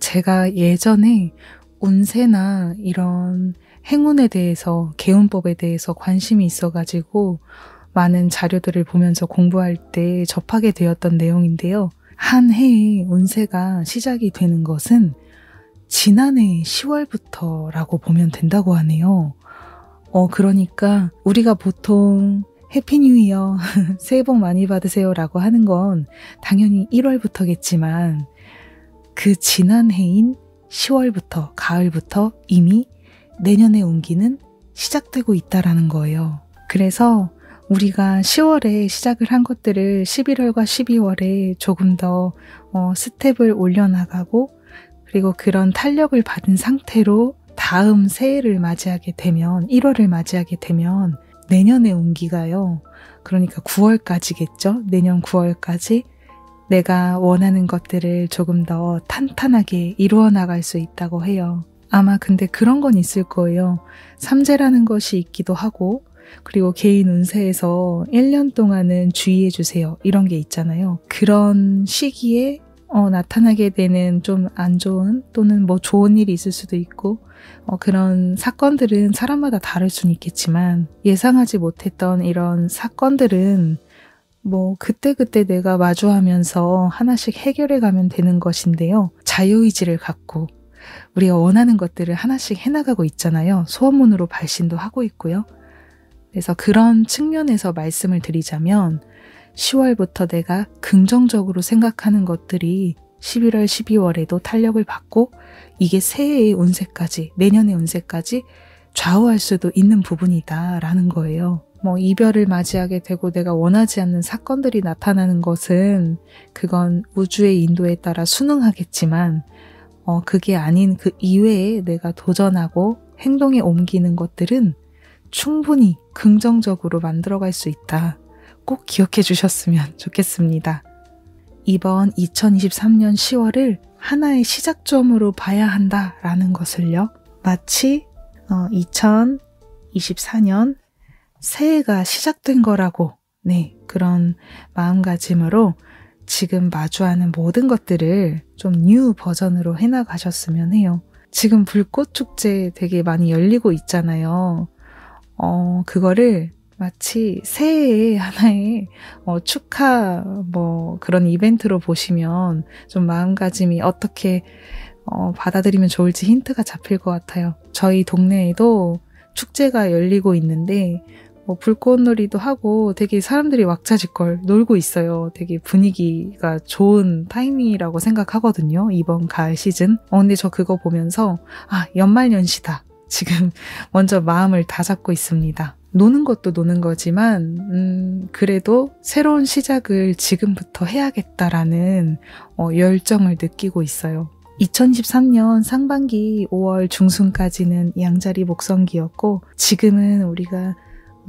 제가 예전에 운세나 이런 행운에 대해서, 개운법에 대해서 관심이 있어가지고 많은 자료들을 보면서 공부할 때 접하게 되었던 내용인데요. 한 해의 운세가 시작이 되는 것은 지난해 10월부터라고 보면 된다고 하네요. 그러니까 우리가 보통 해피 뉴 이어, 새해 복 많이 받으세요 라고 하는 건 당연히 1월부터겠지만 그 지난해인 10월부터, 가을부터 이미 내년의 운기는 시작되고 있다라는 거예요. 그래서 우리가 10월에 시작을 한 것들을 11월과 12월에 조금 더 스텝을 올려나가고, 그리고 그런 탄력을 받은 상태로 다음 새해를 맞이하게 되면, 1월을 맞이하게 되면 내년의 운기가요. 그러니까 9월까지겠죠. 내년 9월까지 내가 원하는 것들을 조금 더 탄탄하게 이루어 나갈 수 있다고 해요. 아마 근데 그런 건 있을 거예요. 삼재라는 것이 있기도 하고, 그리고 개인 운세에서 1년 동안은 주의해 주세요 이런 게 있잖아요. 그런 시기에 나타나게 되는 좀 안 좋은, 또는 뭐 좋은 일이 있을 수도 있고, 그런 사건들은 사람마다 다를 수는 있겠지만, 예상하지 못했던 이런 사건들은 뭐 그때그때 내가 마주하면서 하나씩 해결해 가면 되는 것인데요. 자유의지를 갖고 우리가 원하는 것들을 하나씩 해나가고 있잖아요. 소원문으로 발신도 하고 있고요. 그래서 그런 측면에서 말씀을 드리자면 10월부터 내가 긍정적으로 생각하는 것들이 11월, 12월에도 탄력을 받고, 이게 새해의 운세까지, 내년의 운세까지 좌우할 수도 있는 부분이다라는 거예요. 뭐 이별을 맞이하게 되고 내가 원하지 않는 사건들이 나타나는 것은 그건 우주의 인도에 따라 순응하겠지만, 그게 아닌 그 이외에 내가 도전하고 행동에 옮기는 것들은 충분히 긍정적으로 만들어갈 수 있다. 꼭 기억해 주셨으면 좋겠습니다. 이번 2023년 10월을 하나의 시작점으로 봐야 한다라는 것을요. 마치 2024년 새해가 시작된 거라고, 그런 마음가짐으로 지금 마주하는 모든 것들을 좀 뉴 버전으로 해나가셨으면 해요. 지금 불꽃축제 되게 많이 열리고 있잖아요. 그거를 마치 새해의 하나의 축하 그런 이벤트로 보시면 좀 마음가짐이 어떻게 받아들이면 좋을지 힌트가 잡힐 것 같아요. 저희 동네에도 축제가 열리고 있는데 불꽃놀이도 하고 되게 사람들이 왁자지껄 놀고 있어요. 되게 분위기가 좋은 타이밍이라고 생각하거든요. 이번 가을 시즌. 근데 저 그거 보면서 연말연시다. 지금 먼저 마음을 다잡고 있습니다. 노는 것도 노는 거지만 그래도 새로운 시작을 지금부터 해야겠다라는 열정을 느끼고 있어요. 2023년 상반기 5월 중순까지는 양자리 목성기였고, 지금은 우리가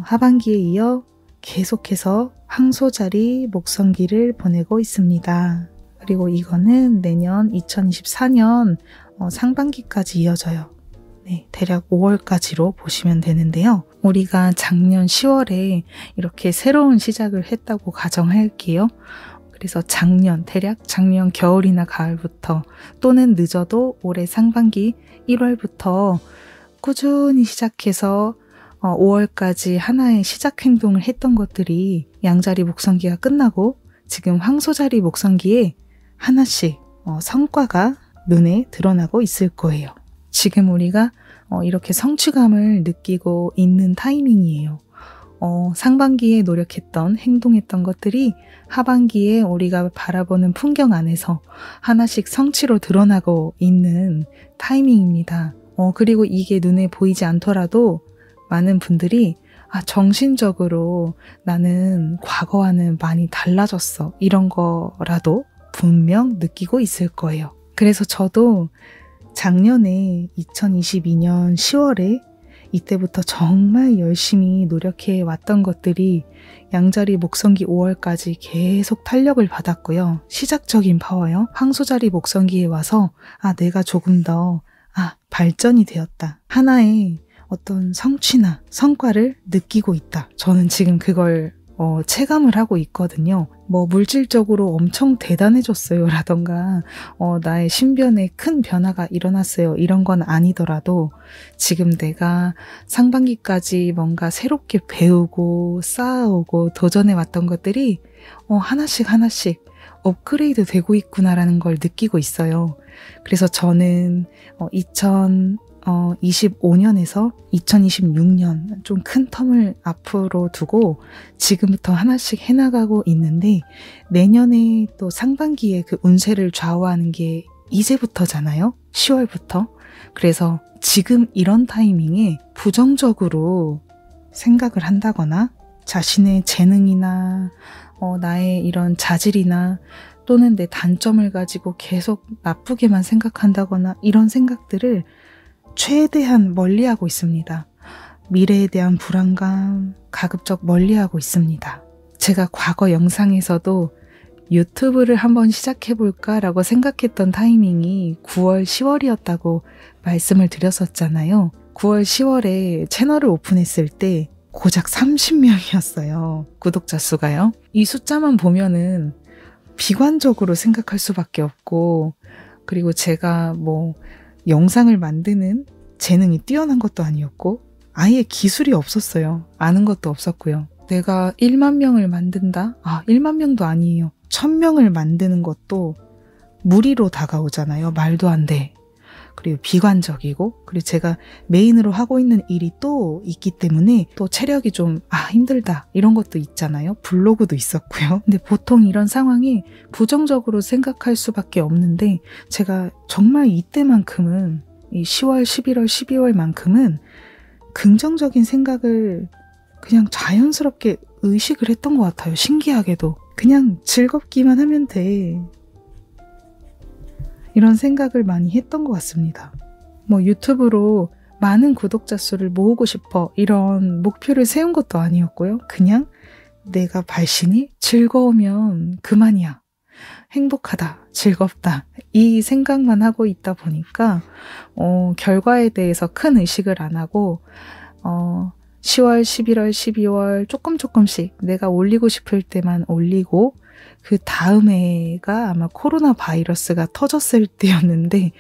하반기에 이어 계속해서 황소자리 목성기를 보내고 있습니다. 그리고 이거는 내년 2024년 상반기까지 이어져요. 대략 5월까지로 보시면 되는데요. 우리가 작년 10월에 이렇게 새로운 시작을 했다고 가정할게요. 그래서 대략 작년 겨울이나 가을부터, 또는 늦어도 올해 상반기 1월부터 꾸준히 시작해서 5월까지 하나의 시작 행동을 했던 것들이 양자리 목성기가 끝나고 지금 황소자리 목성기에 하나씩 성과가 눈에 드러나고 있을 거예요. 지금 우리가 이렇게 성취감을 느끼고 있는 타이밍이에요. 상반기에 노력했던, 행동했던 것들이 하반기에 우리가 바라보는 풍경 안에서 하나씩 성취로 드러나고 있는 타이밍입니다. 그리고 이게 눈에 보이지 않더라도 많은 분들이 정신적으로 나는 과거와는 많이 달라졌어, 이런 거라도 분명 느끼고 있을 거예요. 그래서 저도 작년에 2022년 10월에 이때부터 정말 열심히 노력해 왔던 것들이 양자리 목성기 5월까지 계속 탄력을 받았고요. 시작적인 파워요. 황소자리 목성기에 와서 내가 조금 더 발전이 되었다. 하나의 어떤 성취나 성과를 느끼고 있다. 저는 지금 그걸 체감을 하고 있거든요. 뭐 물질적으로 엄청 대단해졌어요 라던가 나의 신변에 큰 변화가 일어났어요 이런 건 아니더라도 지금 내가 상반기까지 뭔가 새롭게 배우고 쌓아오고 도전해왔던 것들이 하나씩 하나씩 업그레이드 되고 있구나라는 걸 느끼고 있어요. 그래서 저는 2025년에서 2026년 좀 큰 텀을 앞으로 두고 지금부터 하나씩 해나가고 있는데 내년에 또 상반기에 그 운세를 좌우하는 게 이제부터잖아요. 10월부터. 그래서 지금 이런 타이밍에 부정적으로 생각을 한다거나 자신의 재능이나 나의 이런 자질이나 또는 내 단점을 가지고 계속 나쁘게만 생각한다거나 이런 생각들을 최대한 멀리하고 있습니다. 미래에 대한 불안감 가급적 멀리하고 있습니다. 제가 과거 영상에서도 유튜브를 한번 시작해볼까 라고 생각했던 타이밍이 9월, 10월이었다고 말씀을 드렸었잖아요. 9월, 10월에 채널을 오픈했을 때 고작 30명이었어요. 구독자 수가요. 이 숫자만 보면은 비관적으로 생각할 수밖에 없고 그리고 제가 뭐 영상을 만드는 재능이 뛰어난 것도 아니었고 아예 기술이 없었어요. 아는 것도 없었고요. 내가 1만 명을 만든다? 1만 명도 아니에요. 1000명을 만드는 것도 무리로 다가오잖아요. 말도 안 돼. 그리고 비관적이고 그리고 제가 메인으로 하고 있는 일이 또 있기 때문에 또 체력이 좀 힘들다 이런 것도 있잖아요. 블로그도 있었고요. 근데 보통 이런 상황이 부정적으로 생각할 수밖에 없는데 제가 정말 이때만큼은 이 10월, 11월, 12월만큼은 긍정적인 생각을 그냥 자연스럽게 의식을 했던 것 같아요. 신기하게도. 그냥 즐겁기만 하면 돼. 이런 생각을 많이 했던 것 같습니다. 뭐 유튜브로 많은 구독자 수를 모으고 싶어 이런 목표를 세운 것도 아니었고요. 그냥 내가 발신이 즐거우면 그만이야. 행복하다, 즐겁다 이 생각만 하고 있다 보니까 결과에 대해서 큰 의식을 안 하고 10월, 11월, 12월 조금씩 내가 올리고 싶을 때만 올리고 그 다음 해가 아마 코로나 바이러스가 터졌을 때였는데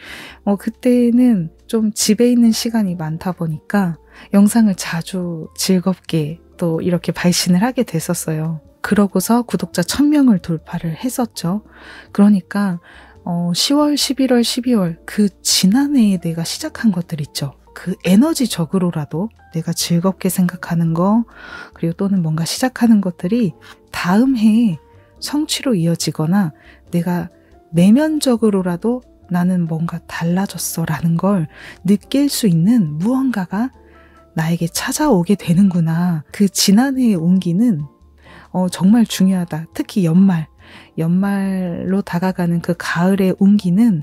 그때는 좀 집에 있는 시간이 많다 보니까 영상을 자주 즐겁게 또 이렇게 발신을 하게 됐었어요. 그러고서 구독자 1000명을 돌파를 했었죠. 그러니까 10월, 11월, 12월 그 지난해에 내가 시작한 것들 있죠. 그 에너지적으로라도 내가 즐겁게 생각하는 거 그리고 또는 뭔가 시작하는 것들이 다음 해에 성취로 이어지거나 내가 내면적으로라도 나는 뭔가 달라졌어 라는 걸 느낄 수 있는 무언가가 나에게 찾아오게 되는구나. 그 지난해의 온기는 정말 중요하다. 특히 연말로 다가가는 그 가을의 온기는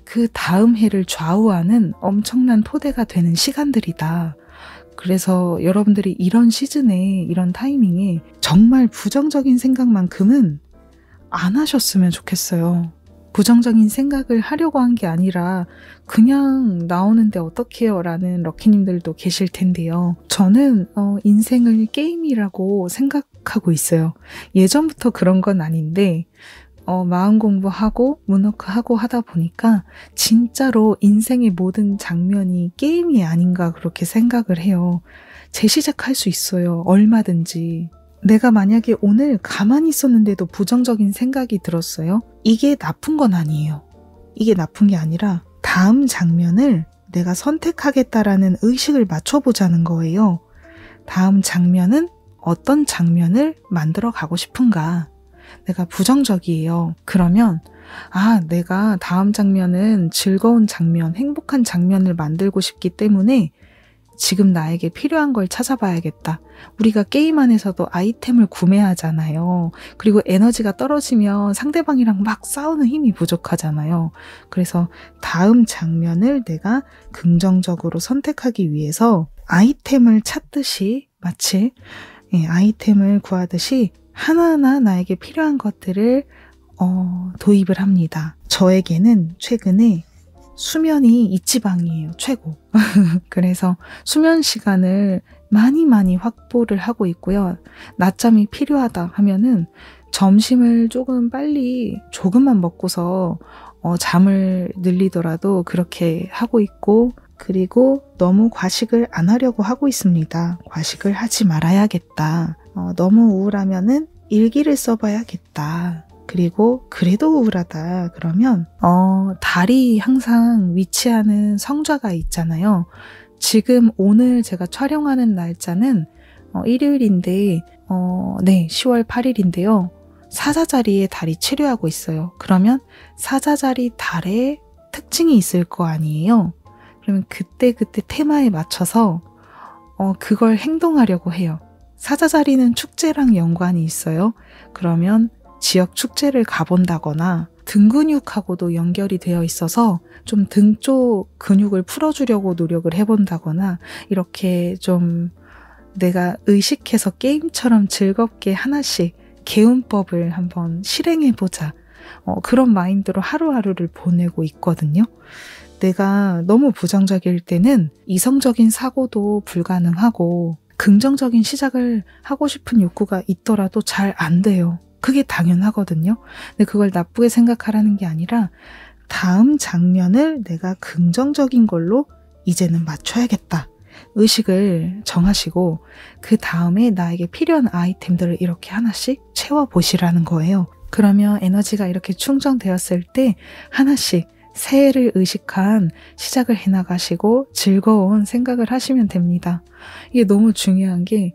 그 다음 해를 좌우하는 엄청난 토대가 되는 시간들이다. 그래서 여러분들이 이런 시즌에 이런 타이밍에 정말 부정적인 생각만큼은 안 하셨으면 좋겠어요. 부정적인 생각을 하려고 한 게 아니라 그냥 나오는데 어떡해요 라는 럭키님들도 계실 텐데요. 저는 인생을 게임이라고 생각하고 있어요. 예전부터 그런 건 아닌데 마음 공부하고 문워크하고 하다 보니까 진짜로 인생의 모든 장면이 게임이 아닌가 그렇게 생각을 해요. 재시작할 수 있어요. 얼마든지. 내가 만약에 오늘 가만히 있었는데도 부정적인 생각이 들었어요. 이게 나쁜 건 아니에요. 이게 나쁜 게 아니라 다음 장면을 내가 선택하겠다라는 의식을 맞춰보자는 거예요. 다음 장면은 어떤 장면을 만들어 가고 싶은가. 내가 부정적이에요. 그러면 내가 다음 장면은 즐거운 장면, 행복한 장면을 만들고 싶기 때문에 지금 나에게 필요한 걸 찾아봐야겠다. 우리가 게임 안에서도 아이템을 구매하잖아요. 그리고 에너지가 떨어지면 상대방이랑 막 싸우는 힘이 부족하잖아요. 그래서 다음 장면을 내가 긍정적으로 선택하기 위해서 아이템을 찾듯이 마치 아이템을 구하듯이 하나하나 나에게 필요한 것들을 도입을 합니다. 저에게는 최근에 수면이 이치방이에요. 최고. 그래서 수면 시간을 많이 확보를 하고 있고요. 낮잠이 필요하다 하면은 점심을 조금 빨리 조금만 먹고서 잠을 늘리더라도 그렇게 하고 있고, 그리고 너무 과식을 안 하려고 하고 있습니다. 과식을 하지 말아야겠다. 너무 우울하면은 일기를 써봐야겠다. 그리고 그래도 우울하다 그러면 달이 항상 위치하는 성좌가 있잖아요. 지금 오늘 제가 촬영하는 날짜는 일요일인데 네, 10월 8일인데요. 사자자리에 달이 치료하고 있어요. 그러면 사자자리 달의 특징이 있을 거 아니에요. 그러면 그때 테마에 맞춰서 그걸 행동하려고 해요. 사자자리는 축제랑 연관이 있어요. 그러면 지역 축제를 가본다거나 등 근육하고도 연결이 되어 있어서 좀 등 쪽 근육을 풀어주려고 노력을 해본다거나 이렇게 좀 내가 의식해서 게임처럼 즐겁게 하나씩 개운법을 한번 실행해보자. 그런 마인드로 하루하루를 보내고 있거든요. 내가 너무 부정적일 때는 이성적인 사고도 불가능하고 긍정적인 시작을 하고 싶은 욕구가 있더라도 잘 안 돼요. 그게 당연하거든요. 근데 그걸 나쁘게 생각하라는 게 아니라 다음 장면을 내가 긍정적인 걸로 이제는 맞춰야겠다. 의식을 정하시고 그 다음에 나에게 필요한 아이템들을 이렇게 하나씩 채워보시라는 거예요. 그러면 에너지가 이렇게 충전되었을 때 하나씩 새해를 의식한 시작을 해나가시고 즐거운 생각을 하시면 됩니다. 이게 너무 중요한 게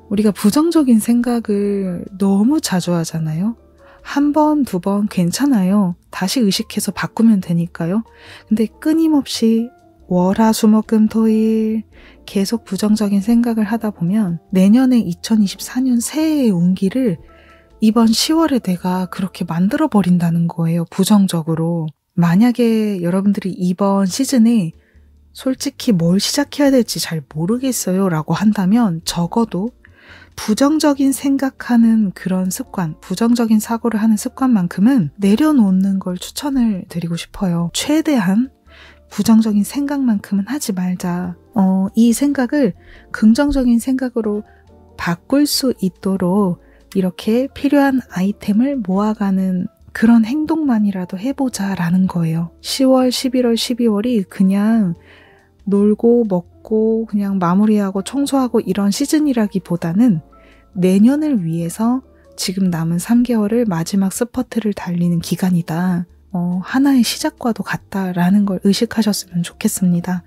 우리가 부정적인 생각을 너무 자주 하잖아요. 한 번, 두 번 괜찮아요. 다시 의식해서 바꾸면 되니까요. 근데 끊임없이 월화수목금토일 계속 부정적인 생각을 하다 보면 내년에 2024년 새해의 운기를 이번 10월에 내가 그렇게 만들어버린다는 거예요. 부정적으로. 만약에 여러분들이 이번 시즌에 솔직히 뭘 시작해야 될지 잘 모르겠어요 라고 한다면 적어도 부정적인 생각하는 그런 습관, 부정적인 사고를 하는 습관만큼은 내려놓는 걸 추천을 드리고 싶어요. 최대한 부정적인 생각만큼은 하지 말자. 이 생각을 긍정적인 생각으로 바꿀 수 있도록 이렇게 필요한 아이템을 모아가는 그런 행동만이라도 해보자라는 거예요. 10월, 11월, 12월이 그냥 놀고 먹고 그냥 마무리하고 청소하고 이런 시즌이라기보다는 내년을 위해서 지금 남은 3개월을 마지막 스퍼트를 달리는 기간이다. 하나의 시작과도 같다라는 걸 의식하셨으면 좋겠습니다.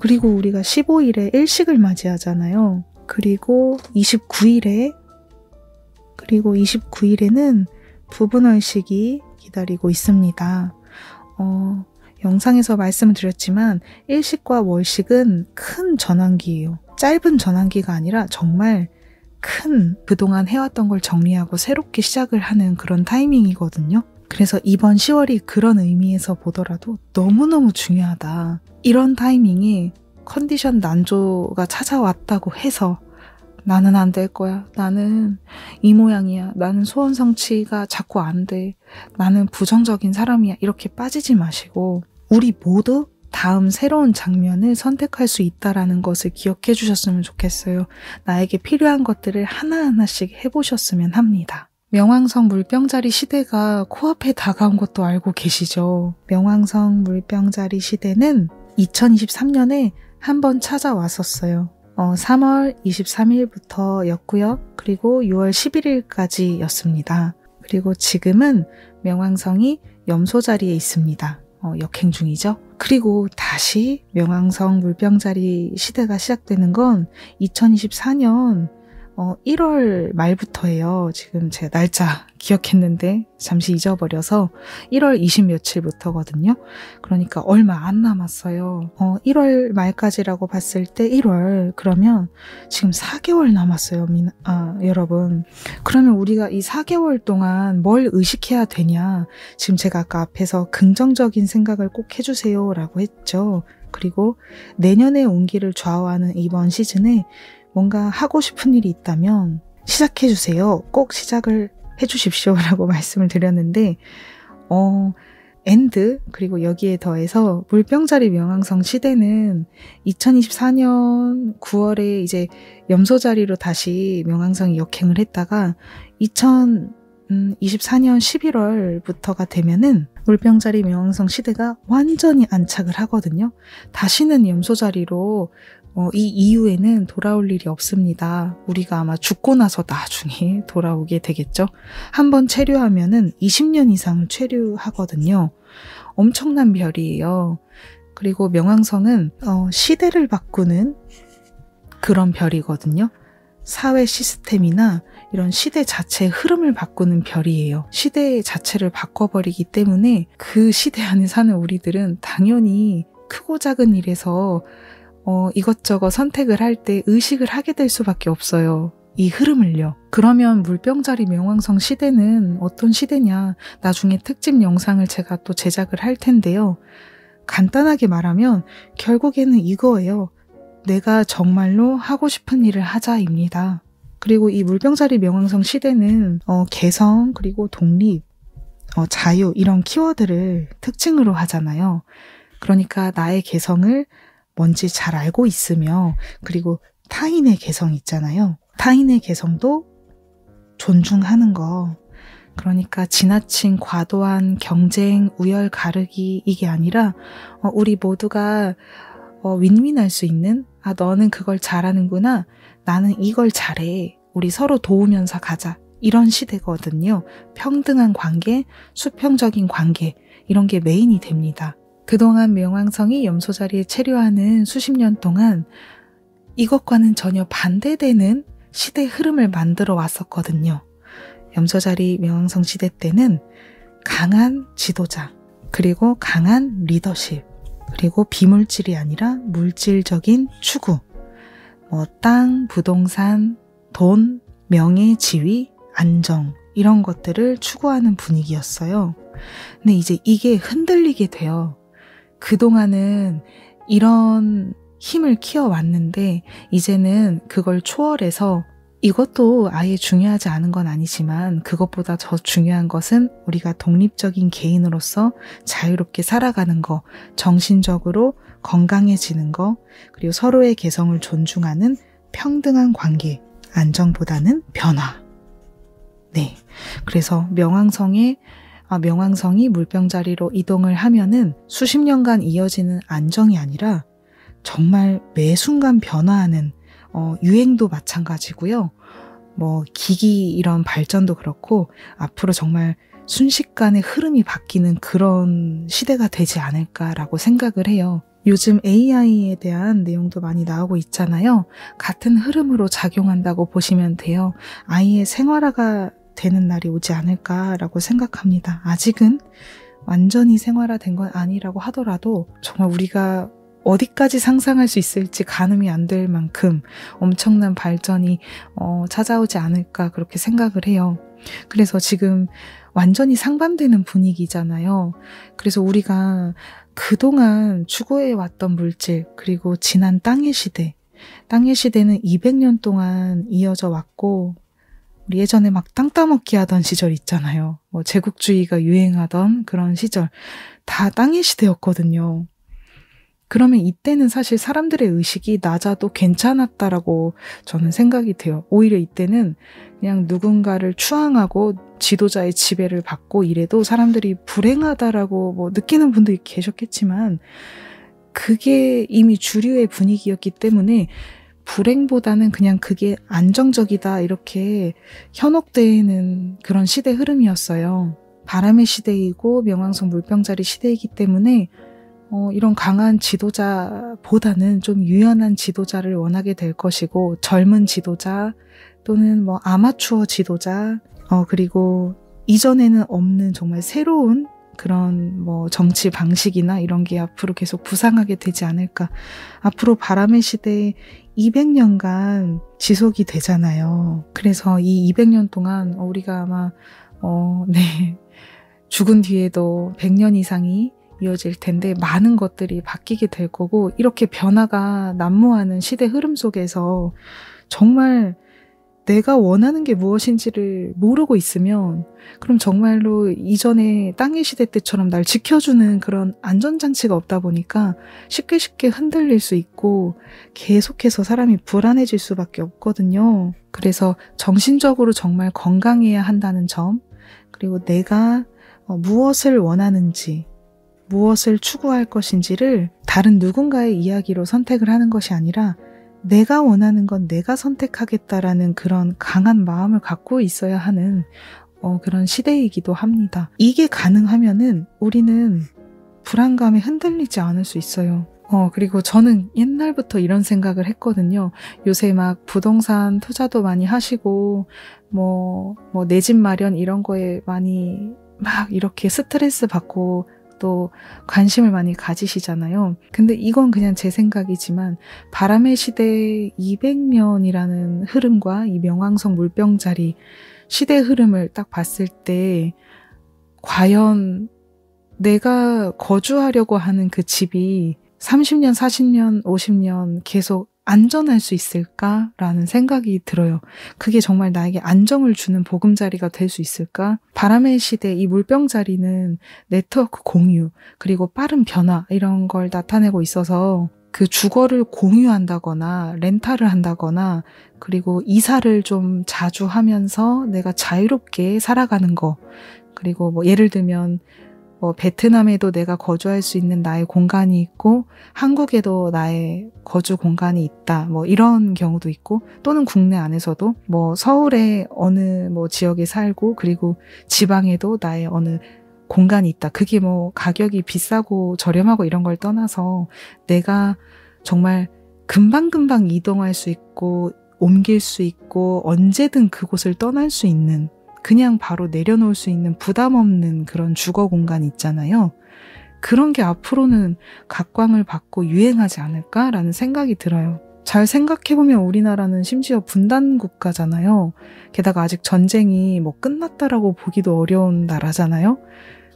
그리고 우리가 15일에 일식을 맞이하잖아요. 그리고 29일에는 부분월식이 기다리고 있습니다. 영상에서 말씀드렸지만 일식과 월식은 큰 전환기예요. 짧은 전환기가 아니라 정말 큰 그동안 해왔던 걸 정리하고 새롭게 시작을 하는 그런 타이밍이거든요. 그래서 이번 10월이 그런 의미에서 보더라도 너무너무 중요하다. 이런 타이밍에 컨디션 난조가 찾아왔다고 해서 나는 안 될 거야. 나는 이 모양이야. 나는 소원 성취가 자꾸 안 돼. 나는 부정적인 사람이야. 이렇게 빠지지 마시고 우리 모두 다음 새로운 장면을 선택할 수 있다라는 것을 기억해 주셨으면 좋겠어요. 나에게 필요한 것들을 하나하나씩 해보셨으면 합니다. 명왕성 물병자리 시대가 코앞에 다가온 것도 알고 계시죠? 명왕성 물병자리 시대는 2023년에 한번 찾아왔었어요. 3월 23일부터였고요. 그리고 6월 11일까지였습니다. 그리고 지금은 명왕성이 염소 자리에 있습니다. 역행 중이죠. 그리고 다시 명왕성 물병자리 시대가 시작되는 건 2024년 1월 말부터예요. 지금 제가 날짜 기억했는데 잠시 잊어버려서 1월 20 며칠부터거든요. 그러니까 얼마 안 남았어요. 1월 말까지라고 봤을 때 1월 그러면 지금 4개월 남았어요. 여러분. 그러면 우리가 이 4개월 동안 뭘 의식해야 되냐. 지금 제가 아까 앞에서 긍정적인 생각을 꼭 해주세요 라고 했죠. 그리고 내년의 운기를 좌우하는 이번 시즌에 뭔가 하고 싶은 일이 있다면 시작해주세요. 꼭 시작을 해주십시오 라고 말씀을 드렸는데 앤드 그리고 여기에 더해서 물병자리 명왕성 시대는 2024년 9월에 이제 염소자리로 다시 명왕성이 역행을 했다가 2024년 11월부터가 되면은 물병자리 명왕성 시대가 완전히 안착을 하거든요. 다시는 염소자리로 이 이후에는 돌아올 일이 없습니다. 우리가 아마 죽고 나서 나중에 돌아오게 되겠죠. 한번 체류하면은 20년 이상을 체류하거든요. 엄청난 별이에요. 그리고 명왕성은 시대를 바꾸는 그런 별이거든요. 사회 시스템이나 이런 시대 자체의 흐름을 바꾸는 별이에요. 시대 자체를 바꿔버리기 때문에 그 시대 안에 사는 우리들은 당연히 크고 작은 일에서 이것저것 선택을 할 때 의식을 하게 될 수밖에 없어요. 이 흐름을요. 그러면 물병자리 명왕성 시대는 어떤 시대냐? 나중에 특집 영상을 제가 또 제작을 할 텐데요. 간단하게 말하면 결국에는 이거예요. 내가 정말로 하고 싶은 일을 하자입니다. 그리고 이 물병자리 명왕성 시대는 개성 그리고 독립, 자유 이런 키워드를 특징으로 하잖아요. 그러니까 나의 개성을 뭔지 잘 알고 있으며 그리고 타인의 개성 있잖아요. 타인의 개성도 존중하는 거. 그러니까 지나친 과도한 경쟁, 우열 가르기 이게 아니라 우리 모두가 윈윈할 수 있는 너는 그걸 잘하는구나. 나는 이걸 잘해. 우리 서로 도우면서 가자. 이런 시대거든요. 평등한 관계, 수평적인 관계 이런 게 메인이 됩니다. 그동안 명왕성이 염소자리에 체류하는 수십 년 동안 이것과는 전혀 반대되는 시대 흐름을 만들어 왔었거든요. 염소자리 명왕성 시대 때는 강한 지도자, 그리고 강한 리더십, 그리고 비물질이 아니라 물질적인 추구, 땅, 부동산, 돈, 명예, 지위, 안정 이런 것들을 추구하는 분위기였어요. 근데 이제 이게 흔들리게 돼요. 그동안은 이런 힘을 키워왔는데 이제는 그걸 초월해서 이것도 아예 중요하지 않은 건 아니지만 그것보다 더 중요한 것은 우리가 독립적인 개인으로서 자유롭게 살아가는 거, 정신적으로 건강해지는 거, 그리고 서로의 개성을 존중하는 평등한 관계, 안정보다는 변화. 네, 그래서 명왕성이 물병자리로 이동을 하면은 수십 년간 이어지는 안정이 아니라 정말 매 순간 변화하는 유행도 마찬가지고요. 기기 이런 발전도 그렇고 앞으로 정말 순식간에 흐름이 바뀌는 그런 시대가 되지 않을까라고 생각을 해요. 요즘 AI에 대한 내용도 많이 나오고 있잖아요. 같은 흐름으로 작용한다고 보시면 돼요. 아이의 생활화가 되는 날이 오지 않을까라고 생각합니다. 아직은 완전히 생활화된 건 아니라고 하더라도 정말 우리가 어디까지 상상할 수 있을지 가늠이 안 될 만큼 엄청난 발전이 찾아오지 않을까 그렇게 생각을 해요. 그래서 지금 완전히 상반되는 분위기잖아요. 그래서 우리가 그동안 추구해왔던 물질 그리고 지난 땅의 시대는 200년 동안 이어져 왔고 우리 예전에 막 땅 따먹기 하던 시절 있잖아요. 제국주의가 유행하던 그런 시절 다 땅의 시대였거든요. 그러면 이때는 사실 사람들의 의식이 낮아도 괜찮았다라고 저는 생각이 돼요. 오히려 이때는 그냥 누군가를 추앙하고 지도자의 지배를 받고 이래도 사람들이 불행하다라고 느끼는 분도 계셨겠지만 그게 이미 주류의 분위기였기 때문에 불행보다는 그냥 그게 안정적이다 이렇게 현혹되는 그런 시대 흐름이었어요. 바람의 시대이고 명왕성 물병자리 시대이기 때문에 이런 강한 지도자보다는 좀 유연한 지도자를 원하게 될 것이고 젊은 지도자 또는 아마추어 지도자 그리고 이전에는 없는 정말 새로운 그런 정치 방식이나 이런 게 앞으로 계속 부상하게 되지 않을까. 앞으로 바람의 시대에 200년간 지속이 되잖아요. 그래서 이 200년 동안 우리가 아마 죽은 뒤에도 100년 이상이 이어질 텐데 많은 것들이 바뀌게 될 거고 이렇게 변화가 난무하는 시대 흐름 속에서 정말 내가 원하는 게 무엇인지를 모르고 있으면 그럼 정말로 이전에 땅의 시대 때처럼 날 지켜주는 그런 안전장치가 없다 보니까 쉽게 쉽게 흔들릴 수 있고 계속해서 사람이 불안해질 수밖에 없거든요. 그래서 정신적으로 정말 건강해야 한다는 점, 그리고 내가 무엇을 원하는지, 무엇을 추구할 것인지를 다른 누군가의 이야기로 선택을 하는 것이 아니라 내가 원하는 건 내가 선택하겠다라는 그런 강한 마음을 갖고 있어야 하는 그런 시대이기도 합니다. 이게 가능하면은 우리는 불안감에 흔들리지 않을 수 있어요. 그리고 저는 옛날부터 이런 생각을 했거든요. 요새 막 부동산 투자도 많이 하시고, 내 집 마련 이런 거에 많이 막 이렇게 스트레스 받고 또 관심을 많이 가지시잖아요. 근데 이건 그냥 제 생각이지만 바람의 시대 200년이라는 흐름과 이 명왕성 물병자리 시대 흐름을 딱 봤을 때 과연 내가 거주하려고 하는 그 집이 30년, 40년, 50년 계속 안전할 수 있을까라는 생각이 들어요. 그게 정말 나에게 안정을 주는 보금자리가 될 수 있을까? 바람의 시대 이 물병자리는 네트워크 공유 그리고 빠른 변화 이런 걸 나타내고 있어서 그 주거를 공유한다거나 렌탈을 한다거나 그리고 이사를 좀 자주 하면서 내가 자유롭게 살아가는 거, 그리고 예를 들면 베트남에도 내가 거주할 수 있는 나의 공간이 있고 한국에도 나의 거주 공간이 있다. 이런 경우도 있고, 또는 국내 안에서도 서울의 어느 지역에 살고 그리고 지방에도 나의 어느 공간이 있다. 그게 가격이 비싸고 저렴하고 이런 걸 떠나서 내가 정말 금방금방 이동할 수 있고 옮길 수 있고 언제든 그곳을 떠날 수 있는, 그냥 바로 내려놓을 수 있는 부담 없는 그런 주거 공간이 있잖아요. 그런 게 앞으로는 각광을 받고 유행하지 않을까라는 생각이 들어요. 잘 생각해보면 우리나라는 심지어 분단 국가잖아요. 게다가 아직 전쟁이 끝났다라고 보기도 어려운 나라잖아요.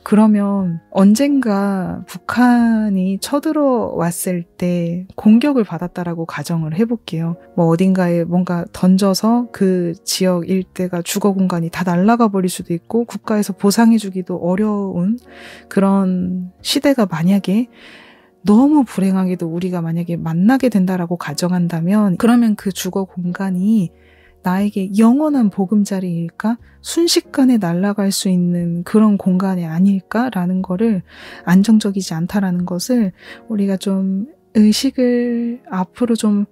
그러면 언젠가 북한이 쳐들어왔을 때 공격을 받았다라고 가정을 해볼게요. 어딘가에 뭔가 던져서 그 지역 일대가 주거 공간이 다 날아가 버릴 수도 있고 국가에서 보상해주기도 어려운 그런 시대가 만약에 너무 불행하게도 우리가 만약에 만나게 된다라고 가정한다면, 그러면 그 주거 공간이 나에게 영원한 보금자리일까? 순식간에 날아갈 수 있는 그런 공간이 아닐까라는 거를, 안정적이지 않다라는 것을 우리가 좀 의식을 앞으로 좀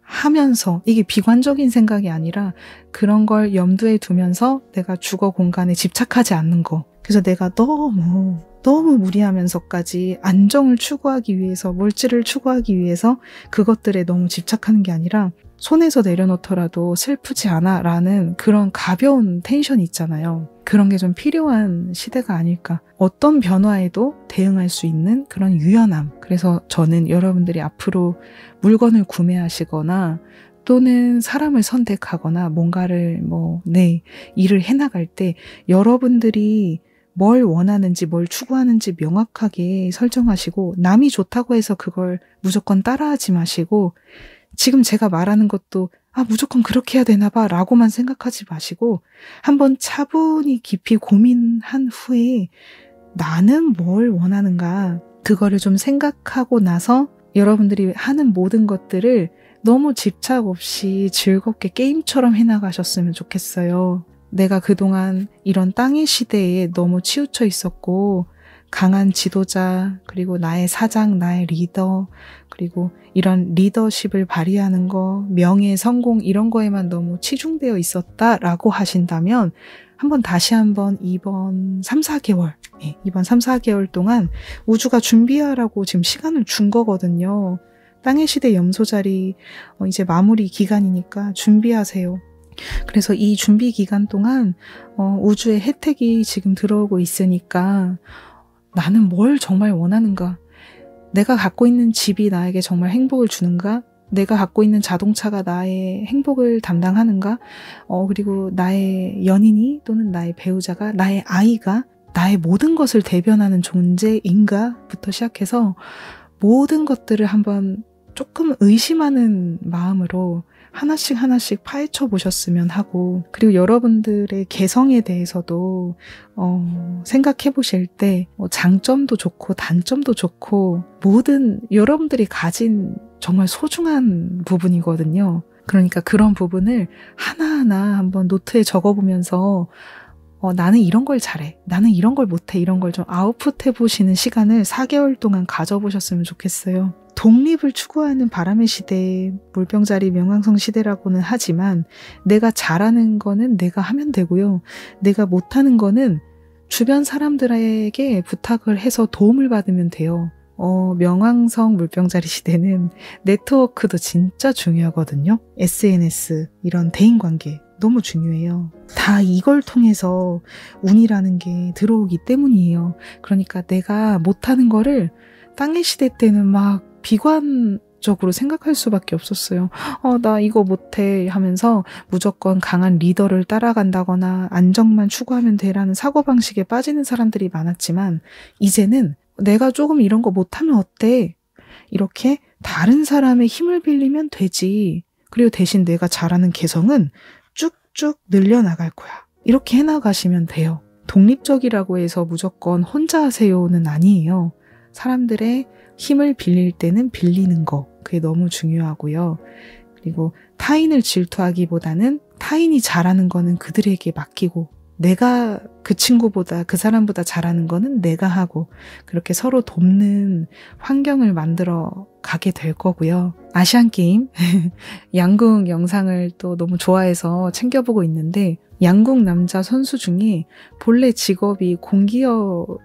하면서, 이게 비관적인 생각이 아니라 그런 걸 염두에 두면서 내가 주거 공간에 집착하지 않는 거. 그래서 내가 너무 무리하면서까지 안정을 추구하기 위해서, 물질을 추구하기 위해서 그것들에 너무 집착하는 게 아니라 손에서 내려놓더라도 슬프지 않아 라는 그런 가벼운 텐션이 있잖아요. 그런 게 좀 필요한 시대가 아닐까. 어떤 변화에도 대응할 수 있는 그런 유연함. 그래서 저는 여러분들이 앞으로 물건을 구매하시거나 또는 사람을 선택하거나 뭔가를 일을 해나갈 때 여러분들이 뭘 원하는지 뭘 추구하는지 명확하게 설정하시고, 남이 좋다고 해서 그걸 무조건 따라하지 마시고, 지금 제가 말하는 것도 무조건 그렇게 해야 되나 봐 라고만 생각하지 마시고, 한번 차분히 깊이 고민한 후에 나는 뭘 원하는가, 그거를 좀 생각하고 나서 여러분들이 하는 모든 것들을 너무 집착 없이 즐겁게 게임처럼 해나가셨으면 좋겠어요. 내가 그동안 이런 땅의 시대에 너무 치우쳐 있었고, 강한 지도자, 그리고 나의 사장, 나의 리더, 그리고 이런 리더십을 발휘하는 거, 명예, 성공 이런 거에만 너무 치중되어 있었다라고 하신다면 다시 한번 이번 3, 4개월, 이번 3, 4개월 동안 우주가 준비하라고 지금 시간을 준 거거든요. 땅의 시대 염소자리 이제 마무리 기간이니까 준비하세요. 그래서 이 준비 기간 동안 우주의 혜택이 지금 들어오고 있으니까 나는 뭘 정말 원하는가? 내가 갖고 있는 집이 나에게 정말 행복을 주는가? 내가 갖고 있는 자동차가 나의 행복을 담당하는가? 그리고 나의 연인이 또는 나의 배우자가, 나의 아이가 나의 모든 것을 대변하는 존재인가? 부터 시작해서 모든 것들을 한번 조금 의심하는 마음으로 하나씩 하나씩 파헤쳐 보셨으면 하고, 그리고 여러분들의 개성에 대해서도 생각해 보실 때 장점도 좋고 단점도 좋고 모든 여러분들이 가진 정말 소중한 부분이거든요. 그러니까 그런 부분을 하나하나 한번 노트에 적어보면서 나는 이런 걸 잘해, 나는 이런 걸 못해, 이런 걸 좀 아웃풋해 보시는 시간을 4개월 동안 가져보셨으면 좋겠어요. 독립을 추구하는 바람의 시대, 물병자리 명왕성 시대라고는 하지만 내가 잘하는 거는 내가 하면 되고요. 내가 못하는 거는 주변 사람들에게 부탁을 해서 도움을 받으면 돼요. 명왕성 물병자리 시대는 네트워크도 진짜 중요하거든요. SNS, 이런 대인관계 너무 중요해요. 다 이걸 통해서 운이라는 게 들어오기 때문이에요. 그러니까 내가 못하는 거를 땅의 시대 때는 막 비관적으로 생각할 수밖에 없었어요. 나 이거 못해 하면서 무조건 강한 리더를 따라간다거나 안정만 추구하면 돼라는 사고방식에 빠지는 사람들이 많았지만 이제는 내가 조금 이런 거 못하면 어때? 이렇게 다른 사람의 힘을 빌리면 되지. 그리고 대신 내가 잘하는 개성은 쭉쭉 늘려나갈 거야. 이렇게 해나가시면 돼요. 독립적이라고 해서 무조건 혼자 하세요는 아니에요. 사람들의 힘을 빌릴 때는 빌리는 거, 그게 너무 중요하고요. 그리고 타인을 질투하기보다는 타인이 잘하는 거는 그들에게 맡기고 내가 그 친구보다 그 사람보다 잘하는 거는 내가 하고 그렇게 서로 돕는 환경을 만들어 가게 될 거고요. 아시안게임 양궁 영상을 또 너무 좋아해서 챙겨보고 있는데 양궁 남자 선수 중에 본래 직업이 공기업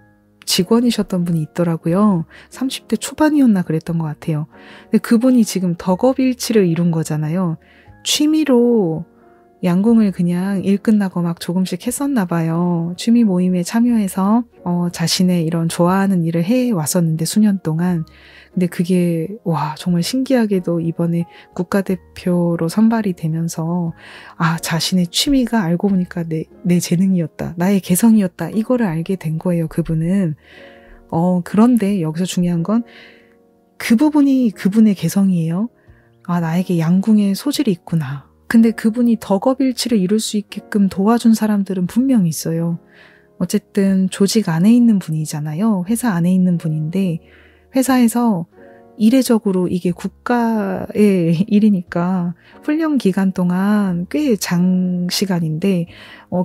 직원이셨던 분이 있더라고요. 30대 초반이었나 그랬던 것 같아요. 근데 그분이 지금 덕업일치를 이룬 거잖아요. 취미로 양궁을 그냥 일 끝나고 막 조금씩 했었나 봐요. 취미 모임에 참여해서 자신의 이런 좋아하는 일을 해왔었는데 수년 동안. 근데 그게 정말 신기하게도 이번에 국가대표로 선발이 되면서 자신의 취미가 알고 보니까 내 재능이었다. 나의 개성이었다. 이거를 알게 된 거예요. 그분은. 그런데 여기서 중요한 건 그 부분이 그분의 개성이에요. 나에게 양궁의 소질이 있구나. 근데 그분이 덕업일치를 이룰 수 있게끔 도와준 사람들은 분명히 있어요. 어쨌든 조직 안에 있는 분이잖아요. 회사 안에 있는 분인데 회사에서 이례적으로 이게 국가의 일이니까 훈련 기간 동안 꽤 장시간인데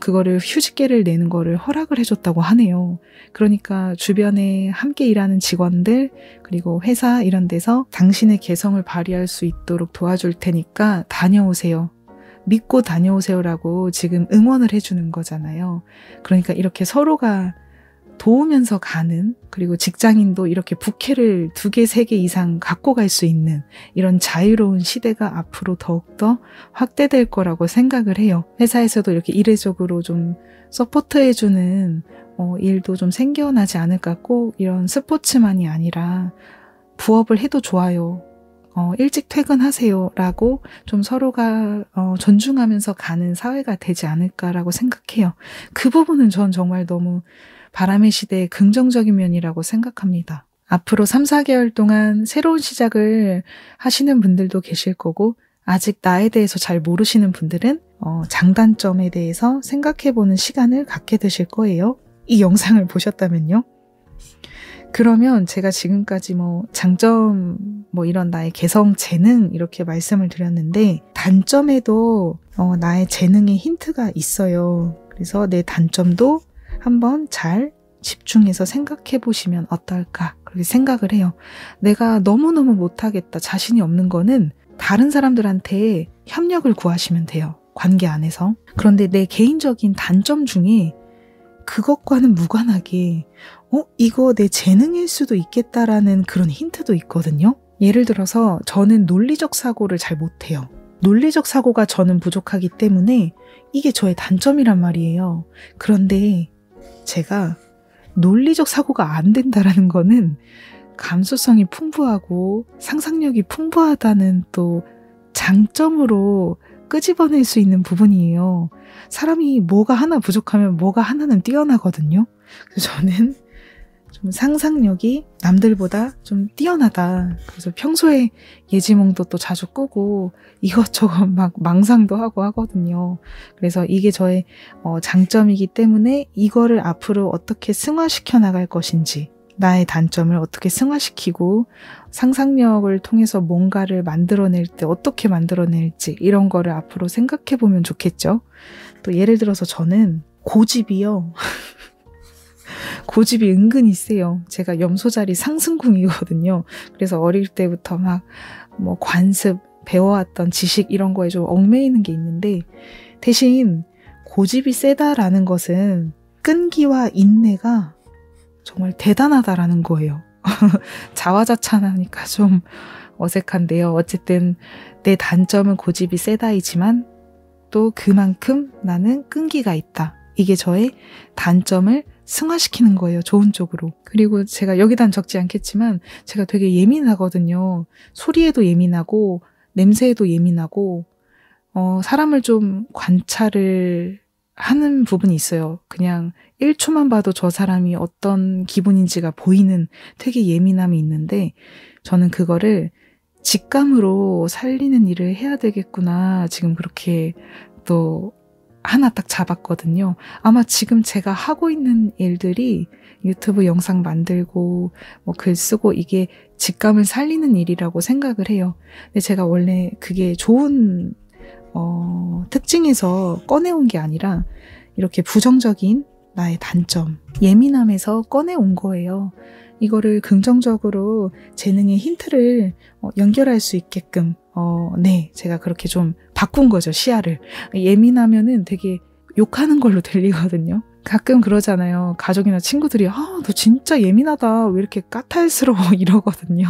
그거를 휴직계를 내는 거를 허락을 해줬다고 하네요. 그러니까 주변에 함께 일하는 직원들 그리고 회사 이런 데서 당신의 개성을 발휘할 수 있도록 도와줄 테니까 다녀오세요. 믿고 다녀오세요라고 지금 응원을 해주는 거잖아요. 그러니까 이렇게 서로가 도우면서 가는, 그리고 직장인도 이렇게 부캐를 2개, 3개 이상 갖고 갈 수 있는 이런 자유로운 시대가 앞으로 더욱더 확대될 거라고 생각을 해요. 회사에서도 이렇게 이례적으로 좀 서포트해주는 일도 좀 생겨나지 않을까. 꼭 이런 스포츠만이 아니라 부업을 해도 좋아요. 일찍 퇴근하세요 라고 좀 서로가 존중하면서 가는 사회가 되지 않을까라고 생각해요. 그 부분은 전 정말 너무 바람의 시대의 긍정적인 면이라고 생각합니다. 앞으로 3, 4개월 동안 새로운 시작을 하시는 분들도 계실 거고 아직 나에 대해서 잘 모르시는 분들은 장단점에 대해서 생각해보는 시간을 갖게 되실 거예요. 이 영상을 보셨다면요. 그러면 제가 지금까지 장점, 이런 나의 개성, 재능 이렇게 말씀을 드렸는데 단점에도 나의 재능의 힌트가 있어요. 그래서 내 단점도 한번 잘 집중해서 생각해 보시면 어떨까 그렇게 생각을 해요. 내가 너무너무 못하겠다, 자신이 없는 거는 다른 사람들한테 협력을 구하시면 돼요. 관계 안에서. 그런데 내 개인적인 단점 중에 그것과는 무관하게 이거 내 재능일 수도 있겠다라는 그런 힌트도 있거든요. 예를 들어서 저는 논리적 사고를 잘 못해요. 논리적 사고가 저는 부족하기 때문에 이게 저의 단점이란 말이에요. 그런데 제가 논리적 사고가 안 된다라는 거는 감수성이 풍부하고 상상력이 풍부하다는 또 장점으로 끄집어낼 수 있는 부분이에요. 사람이 뭐가 하나 부족하면 뭐가 하나는 뛰어나거든요. 그래서 저는 좀 상상력이 남들보다 좀 뛰어나다. 그래서 평소에 예지몽도 또 자주 꾸고 이것저것 막 망상도 하고 하거든요. 그래서 이게 저의 장점이기 때문에 이거를 앞으로 어떻게 승화시켜 나갈 것인지, 나의 단점을 어떻게 승화시키고 상상력을 통해서 뭔가를 만들어낼 때 어떻게 만들어낼지 이런 거를 앞으로 생각해 보면 좋겠죠. 또 예를 들어서 저는 고집이요. 고집이 은근히 세요. 제가 염소자리 상승궁이거든요. 그래서 어릴 때부터 막 뭐 관습, 배워왔던 지식 이런 거에 좀 얽매이는 게 있는데, 대신 고집이 세다라는 것은 끈기와 인내가 정말 대단하다라는 거예요. 자화자찬하니까 좀 어색한데요. 어쨌든 내 단점은 고집이 세다이지만 또 그만큼 나는 끈기가 있다. 이게 저의 단점을 승화시키는 거예요. 좋은 쪽으로. 그리고 제가 여기단 적지 않겠지만 제가 되게 예민하거든요. 소리에도 예민하고 냄새에도 예민하고 사람을 좀 관찰을 하는 부분이 있어요. 그냥 1초만 봐도 저 사람이 어떤 기분인지가 보이는 되게 예민함이 있는데, 저는 그거를 직감으로 살리는 일을 해야 되겠구나. 지금 그렇게 또 하나 딱 잡았거든요. 아마 지금 제가 하고 있는 일들이 유튜브 영상 만들고 뭐 글 쓰고 이게 직감을 살리는 일이라고 생각을 해요. 근데 제가 원래 그게 좋은 특징에서 꺼내온 게 아니라 이렇게 부정적인 나의 단점, 예민함에서 꺼내온 거예요. 이거를 긍정적으로 재능의 힌트를 연결할 수 있게끔 네, 제가 그렇게 좀 바꾼 거죠, 시야를. 예민하면은 되게 욕하는 걸로 들리거든요. 가끔 그러잖아요. 가족이나 친구들이 너 진짜 예민하다. 왜 이렇게 까탈스러워 이러거든요.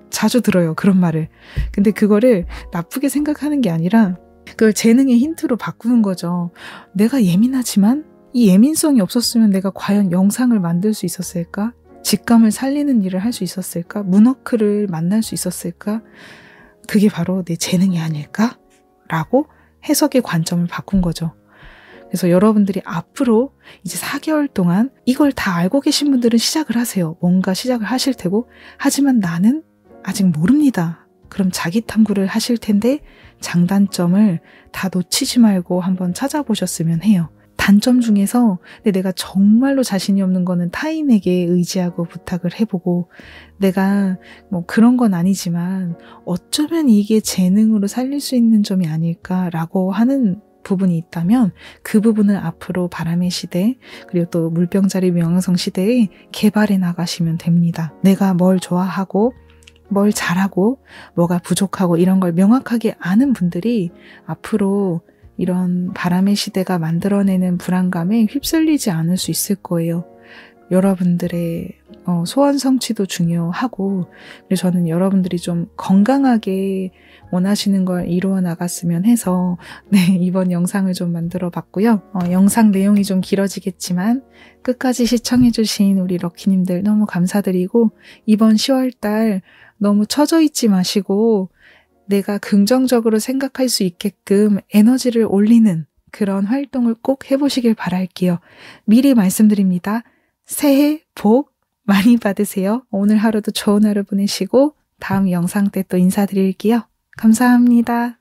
자주 들어요, 그런 말을. 근데 그거를 나쁘게 생각하는 게 아니라 그걸 재능의 힌트로 바꾸는 거죠. 내가 예민하지만 이 예민성이 없었으면 내가 과연 영상을 만들 수 있었을까? 직감을 살리는 일을 할 수 있었을까? 문워크를 만날 수 있었을까? 그게 바로 내 재능이 아닐까? 라고 해석의 관점을 바꾼 거죠. 그래서 여러분들이 앞으로 이제 4개월 동안 이걸 다 알고 계신 분들은 시작을 하세요. 뭔가 시작을 하실 테고, 하지만 나는 아직 모릅니다. 그럼 자기 탐구를 하실 텐데 장단점을 다 놓치지 말고 한번 찾아보셨으면 해요. 단점 중에서 내가 정말로 자신이 없는 거는 타인에게 의지하고 부탁을 해보고, 내가 뭐 그런 건 아니지만 어쩌면 이게 재능으로 살릴 수 있는 점이 아닐까라고 하는 부분이 있다면 그 부분을 앞으로 바람의 시대, 그리고 또 물병자리 명왕성 시대에 개발해 나가시면 됩니다. 내가 뭘 좋아하고 뭘 잘하고 뭐가 부족하고 이런 걸 명확하게 아는 분들이 앞으로 이런 바람의 시대가 만들어내는 불안감에 휩쓸리지 않을 수 있을 거예요. 여러분들의 소원 성취도 중요하고, 그리고 저는 여러분들이 좀 건강하게 원하시는 걸 이루어 나갔으면 해서 이번 영상을 좀 만들어 봤고요. 영상 내용이 좀 길어지겠지만 끝까지 시청해 주신 우리 럭키님들 너무 감사드리고, 이번 10월달 너무 처져 있지 마시고 내가 긍정적으로 생각할 수 있게끔 에너지를 올리는 그런 활동을 꼭 해보시길 바랄게요. 미리 말씀드립니다. 새해 복 많이 받으세요. 오늘 하루도 좋은 하루 보내시고 다음 영상 때 또 인사드릴게요. 감사합니다.